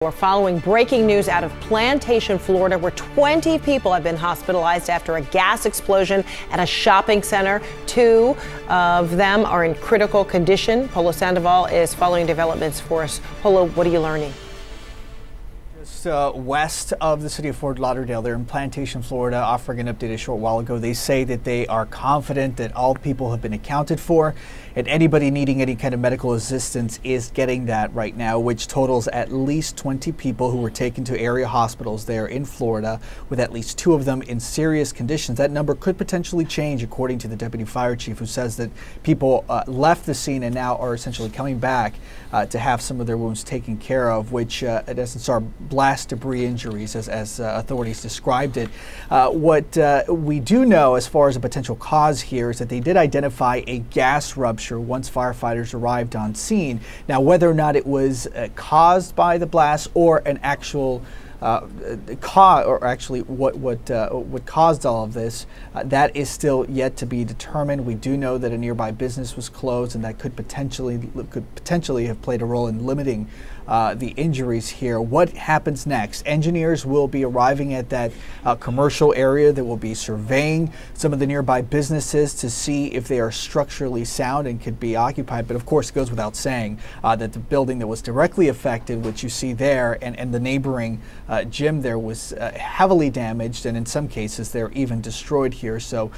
We're following breaking news out of Plantation, Florida, where 20 people have been hospitalized after a gas explosion at a shopping center. 2 of them are in critical condition. Polo Sandoval is following developments for us. Polo, what are you learning? Just west of the city of Fort Lauderdale, they're in Plantation, Florida, offering an update a short while ago. They say that they are confident that all people have been accounted for, and anybody needing any kind of medical assistance is getting that right now, which totals at least 20 people who were taken to area hospitals there in Florida, with at least 2 of them in serious conditions. That number could potentially change, according to the deputy fire chief, who says that people left the scene and now are essentially coming back to have some of their wounds taken care of, which in essence are blast debris injuries, as authorities described it. What we do know as far as a potential cause here is that they did identify a gas rupture once firefighters arrived on scene. Now, whether or not it was caused by the blast or an actual what caused all of this, that is still yet to be determined. We do know that a nearby business was closed, and that could potentially have played a role in limiting the injuries here. What happens next? Engineers will be arriving at that commercial area that will be surveying some of the nearby businesses to see if they are structurally sound and could be occupied. But of course, it goes without saying that the building that was directly affected, which you see there, and the neighboring gym there was heavily damaged, and in some cases they're even destroyed here. So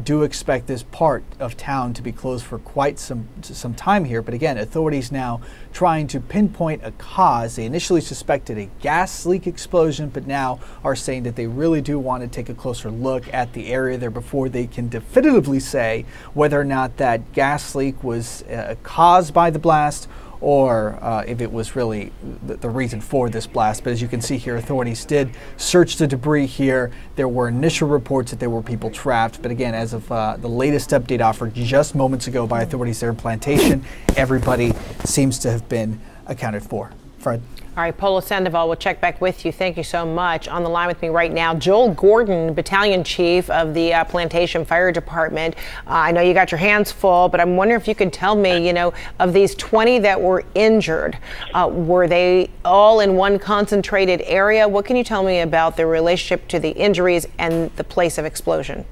do expect this part of town to be closed for quite some time here. But again, authorities now trying to pinpoint a cause. They initially suspected a gas leak explosion, but now are saying that they really do want to take a closer look at the area there before they can definitively say whether or not that gas leak was caused by the blast, or if it was really the reason for this blast. But as you can see here, authorities did search the debris here. There were initial reports that there were people trapped, but again, as of the latest update offered just moments ago by authorities there in Plantation, everybody seems to have been accounted for. Fred? All right, Polo Sandoval, we'll check back with you. Thank you so much. On the line with me right now, Joel Gordon, Battalion Chief of the Plantation Fire Department. I know you got your hands full, but I'm wondering if you could tell me, of these 20 that were injured, were they all in one concentrated area? What can you tell me about the relationship to the injuries and the place of explosion?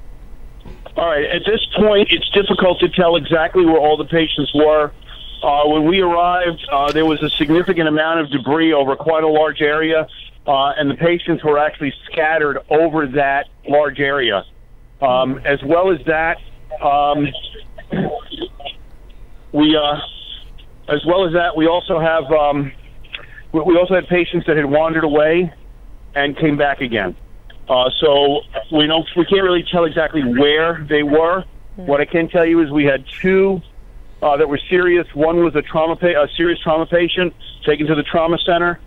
All right, at this point, it's difficult to tell exactly where all the patients were. When we arrived, there was a significant amount of debris over quite a large area, and the patients were actually scattered over that large area. As well as that, we also had patients that had wandered away and came back again. So we can't really tell exactly where they were. What I can tell you is we had 2 that were serious. One was a serious trauma patient taken to the trauma center.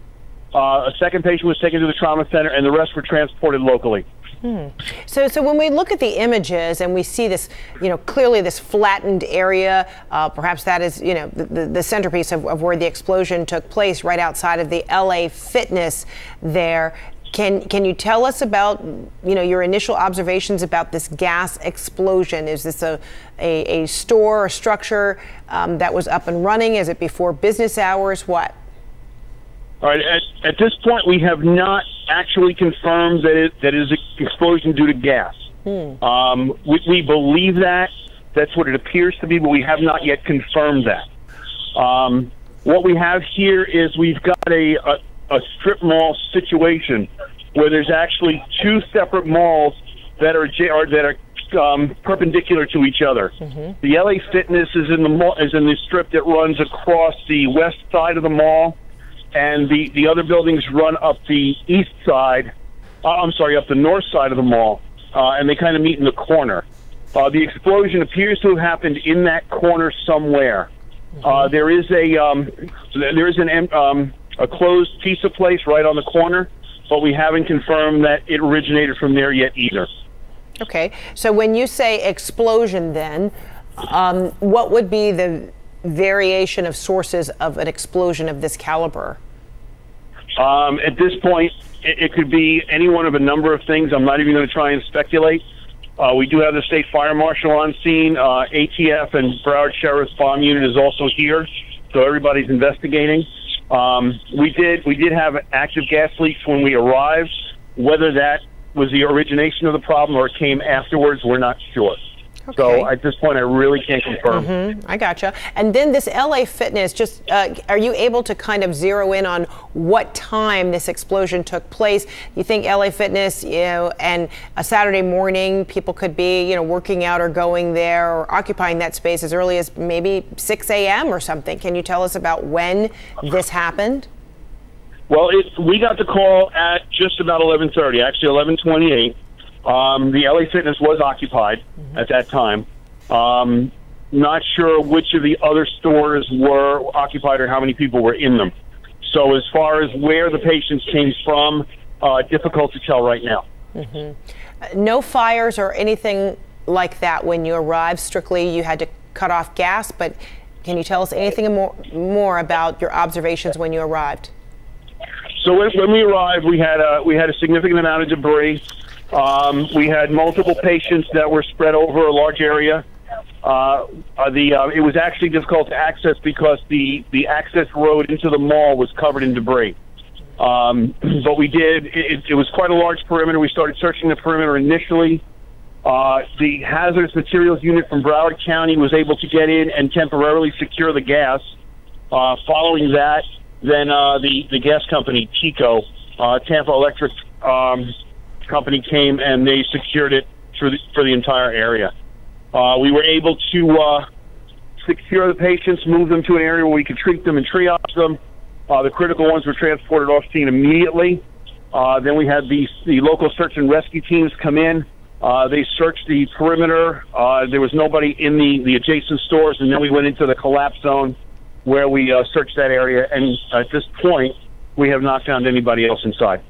A second patient was taken to the trauma center, and the rest were transported locally. So when we look at the images and we see this, clearly this flattened area, perhaps that is, the centerpiece of where the explosion took place right outside of the LA Fitness there. Can you tell us about, your initial observations about this gas explosion? Is this a store or structure that was up and running? Is it before business hours? What? All right. At this point, we have not actually confirmed that it is an explosion due to gas. We believe that. That's what it appears to be, but we have not yet confirmed that. What we have here is we've got a strip mall situation where there's actually 2 separate malls that are perpendicular to each other. The LA Fitness is in the strip that runs across the west side of the mall, and the other buildings run up the east side. Up the north side of the mall, and they kind of meet in the corner. The explosion appears to have happened in that corner somewhere. There is a closed pizza place right on the corner, but we haven't confirmed that it originated from there yet either. Okay, so when you say explosion then, what would be the variation of sources of an explosion of this caliber? At this point, it could be any one of a number of things. I'm not even going to try and speculate. We do have the state fire marshal on scene. ATF and Broward Sheriff's Bomb Unit is also here, so everybody's investigating. We did have active gas leaks when we arrived. Whether that was the origination of the problem or it came afterwards, we're not sure. Okay. So at this point, I really can't confirm. I gotcha. And then this LA Fitness, just are you able to kind of zero in on what time this explosion took place? You think LA Fitness, and a Saturday morning, people could be, working out or going there or occupying that space as early as maybe 6 a.m. or something. Can you tell us about when this happened? Well, we got the call at just about 11:30, actually 11:28. The LA Fitness was occupied at that time. Not sure which of the other stores were occupied or how many people were in them. So as far as where the patients came from, difficult to tell right now. No fires or anything like that when you arrived? Strictly, you had to cut off gas, but can you tell us anything more about your observations when you arrived? So when we arrived, we had a significant amount of debris. We had multiple patients that were spread over a large area. It was actually difficult to access because the access road into the mall was covered in debris. But we did. It was quite a large perimeter. We started searching the perimeter initially. The hazardous materials unit from Broward County was able to get in and temporarily secure the gas. Following that, then the gas company, TECO, Tampa Electric Company, came and they secured it for the entire area. We were able to secure the patients, move them to an area where we could treat them and triage them. The critical ones were transported off scene immediately. Then we had the local search and rescue teams come in. They searched the perimeter. There was nobody in the adjacent stores, and then we went into the collapse zone where we searched that area. And at this point, we have not found anybody else inside.